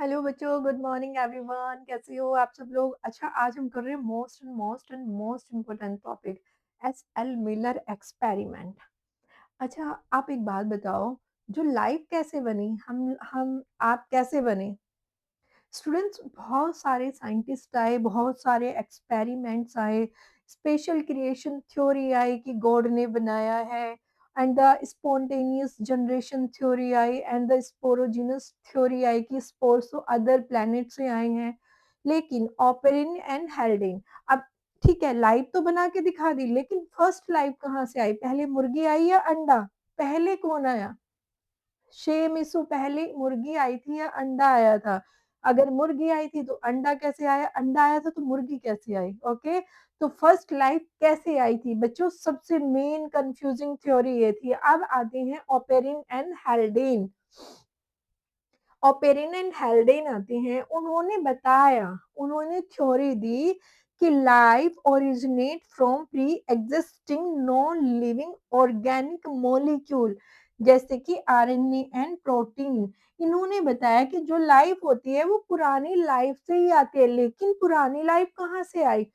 Hello बच्चों, good morning everyone. कैसे हो आप सब लोग? अच्छा, आज हम कर रहे हैं most important topic, S L Miller experiment. अच्छा, आप एक बात बताओ, जो लाइफ कैसे बनी? हम आप कैसे बने? स्टूडेंट्स, बहुत सारे साइंटिस्ट आए, बहुत सारे एक्सपेरिमेंट्स आए, स्पेशल क्रिएशन थ्योरी आई कि गॉड ने बनाया है, and the spontaneous generation theory आई, एंड द स्पोरोजिनस थ्योरी आई कि स्पोर्स तो अदर प्लैनेट से आए हैं। लेकिन ऑपेरिन एंड हेल्डेन, अब ठीक है, लाइफ तो बना के दिखा दी, लेकिन फर्स्ट लाइफ कहाँ से आई? पहले मुर्गी आई या अंडा? पहले कौन आया? शेम इसु पहले मुर्गी आई थी या अंडा आया था? अगर मुर्गी आई थी तो अंडा कैसे आया? अंडा आया था तो मुर्गी कैसे आई? ओके, तो फर्स्ट लाइफ कैसे आई थी बच्चों? सबसे मेन कंफ्यूजिंग थ्योरी ये थी। अब आते हैं ओपेरिन एंड हेल्डेन। ओपेरिन एंड हेल्डेन आते हैं, उन्होंने बताया, उन्होंने थ्योरी दी कि life originate from pre existing non living organic molecule, जैसे कि आरएनए एंड प्रोटीन। इन्होंने बताया कि जो लाइफ होती है वो पुरानी लाइफ से ही आती है, लेकिन पुरानी लाइफ कहाँ से आई?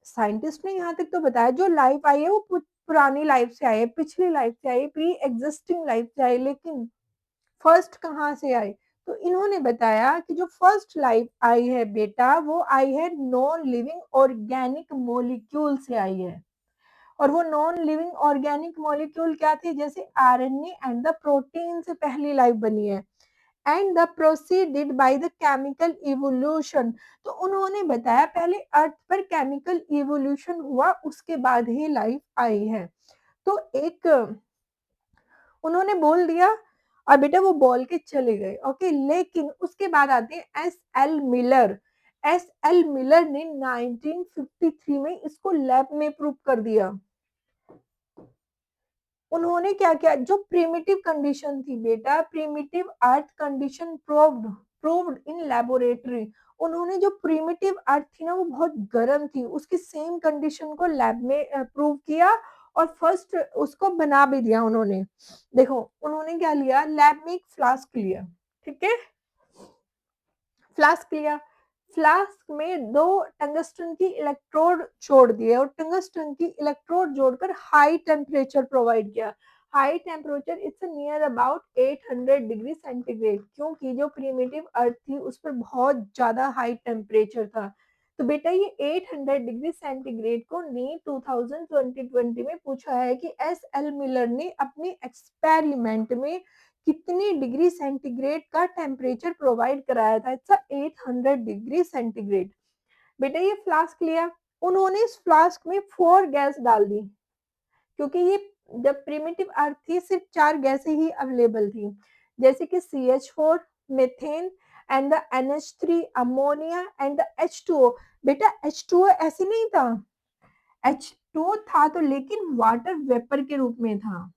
साइंटिस्ट ने यहाँ तक तो बताया जो लाइफ आई है वो पुरानी लाइफ से आई है, पिछली लाइफ से आई, प्री एग्जिस्टिंग लाइफ से आई, लेकिन फर्स्ट कहाँ से आई? तो इन्होंने बताया कि जो फर्स्ट लाइफ आई है बेटा, वो आई है नॉन लिविंग ऑर्गेनिक मॉलिक्यूल से आई है। और वो नॉन लिविंग ऑर्गेनिक मॉलिक्यूल क्या थे? जैसे आरएनए एंड द प्रोटीन से पहली लाइफ बनी है, and the proceeded by the chemical evolution. तो उन्होंने बताया पहले अर्थ पर केमिकल इवोल्यूशन हुआ, उसके बाद ही लाइफ आई है। तो एक उन्होंने बोल दिया और बेटा वो बोल के चले गए। ओके, लेकिन उसके बाद आते हैं S L Miller. S L Miller ने 1953 में इसको लैब में प्रूव कर दिया। उन्होंने क्या किया? जो प्रिमिटिव कंडीशन थी बेटा, primitive earth condition proved in laboratory. उन्होंने जो प्रिमिटिव अर्थ थी ना, वो बहुत गर्म थी, उसकी सेम कंडीशन को लैब में प्रूव किया, और फर्स्ट उसको बना भी दिया उन्होंने। देखो उन्होंने क्या लिया, लैब में एक फ्लास्क लिया, ठीक है, फ्लास्क लिया, फ्लास्क में दो टंगस्टन की इलेक्ट्रोड जोड़ दिए, और टंगस्टन की इलेक्ट्रोड जोड़कर हाई टेम्परेचर प्रोवाइड किया। High temperature it's near about 800 degree centigrade, क्योंकि जो प्रिमिटिव अर्थ थी उस पर बहुत ज्यादा हाई टेम्परेचर था। तो बेटा ये 800 डिग्री सेंटीग्रेड को नीट 2020 में पूछा है कि एस एल मिलर ने अपने एक्सपेरिमेंट में कितनी डिग्री सेंटीग्रेड का टेम्परेचर प्रोवाइड कराया था? It's 800 degree centigrade. बेटा ये फ्लास्क लिया, उन्होंने इस फ्लास्क में 4 गैस डाल दी, क्योंकि ये जब प्रिमिटिव अर्थ थी सिर्फ 4 गैसें ही अवेलेबल थी, जैसे कि CH4, methane, and the NH3, ammonia, and the H2O। बेटा H2O ऐसे नहीं था, H2O था तो, लेकिन वाटर वेपर के रूप में था,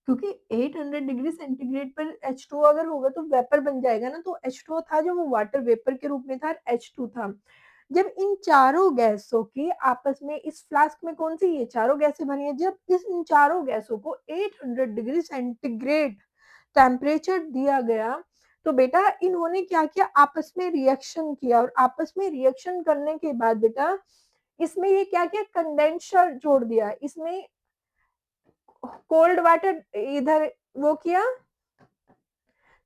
क्योंकि 800 डिग्री सेंटीग्रेड पर H2O अगर होगा तो वेपर बन जाएगा ना, तो H2O था जो वो वाटर वेपर के रूप में था, H2 था। जब इन चारों गैसों की आपस में इस फ्लास्क में कौन सी ये चारों गैसें बनी है, जब इन चारों गैसों को 800 डिग्री सेंटीग्रेड टेम्परेचर दिया गया, तो बेटा इन्होंने क्या किया, आपस में रिएक्शन किया, और आपस में रिएक्शन करने के बाद बेटा इसमें ये क्या किया, कंडेंसर जोड़ दिया, इसमें कोल्ड वाटर इधर वो किया,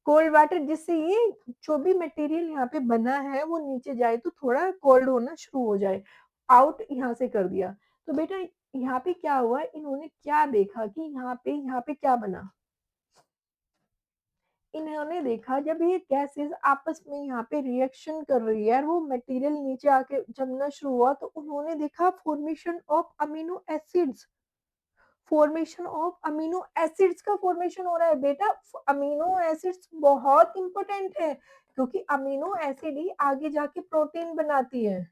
कोल्ड वाटर, जिससे ये जो भी मटेरियल यहाँ पे बना है वो नीचे जाए तो थोड़ा कोल्ड होना शुरू हो जाए, आउट यहाँ से कर दिया। तो बेटा यहाँ पे क्या हुआ, इन्होंने क्या देखा कि यहाँ पे क्या बना? इन्होंने देखा जब ये गैसेस आपस में यहाँ पे रिएक्शन कर रही है और वो मटेरियल नीचे आके जमना शुरू हुआ, तो उन्होंने देखा formation of amino acids, formation of amino acids का फॉर्मेशन हो रहा है। बेटा अमीनो एसिड्स बहुत इंपॉर्टेंट है, क्योंकि अमीनो एसिड ही आगे जाके प्रोटीन बनाती है,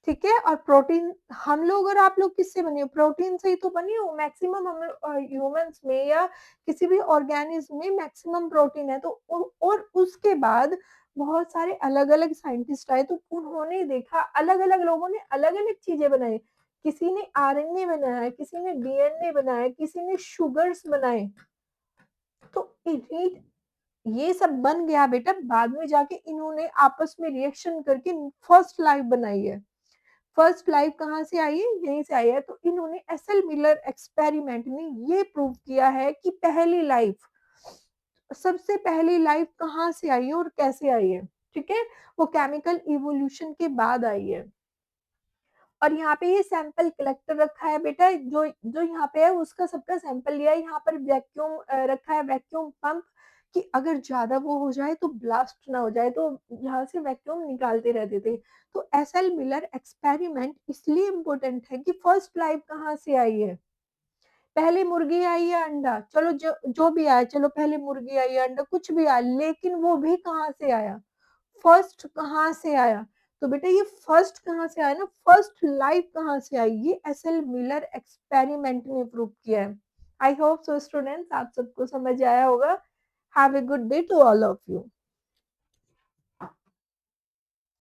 ठीक है। और प्रोटीन हम लोग और आप लोग किससे बने हो? प्रोटीन से ही तो बने हो। मैक्सिमम हम ह्यूमंस में या किसी भी ऑर्गेनिज्म में मैक्सिमम प्रोटीन है। तो और उसके बाद बहुत सारे अलग अलग साइंटिस्ट आए, तो उन्होंने देखा अलग अलग लोगों ने अलग अलग चीजें बनाई, किसी ने आरएनए बनाया, किसी ने डीएनए बनाया, किसी ने शुगर्स बनाए। तो इन्हीं ये सब बन गया बेटा, बाद में जाके इन्होंने आपस में रिएक्शन करके फर्स्ट लाइफ बनाई है। फर्स्ट लाइफ कहाँ से आई है? यहीं से आई है। तो इन्होंने एसएल मिलर एक्सपेरिमेंट ने ये प्रूव किया है कि पहली लाइफ, सबसे पहली लाइफ कहाँ से आई है और कैसे आई है, ठीक है? वो केमिकल इवोल्यूशन के बाद आई है। और यहाँ पे ये सैंपल कलेक्टर रखा है बेटा, जो जो यहाँ पे है उसका सबका सैंपल लिया है। यहाँ पर वैक्यूम रखा है, वैक्यूम पंप, कि अगर ज्यादा वो हो जाए तो ब्लास्ट ना हो जाए, तो यहाँ से वैक्यूम निकालते रहते थे। तो एसएल मिलर एक्सपेरिमेंट इसलिए इम्पोर्टेंट है कि फर्स्ट लाइफ कहाँ से आई है? पहले मुर्गी आई या अंडा, चलो जो जो भी आया, चलो पहले मुर्गी आई या अंडा, कुछ भी आया, लेकिन वो भी कहाँ से आया? फर्स्ट कहाँ से आया? तो बेटा ये फर्स्ट कहाँ से आया ना, फर्स्ट लाइफ कहाँ से आई, ये एसएल मिलर एक्सपेरिमेंट ने प्रूव किया है। आई होप सो स्टूडेंट्स, आप सबको समझ आया होगा। Have a good day to all of you.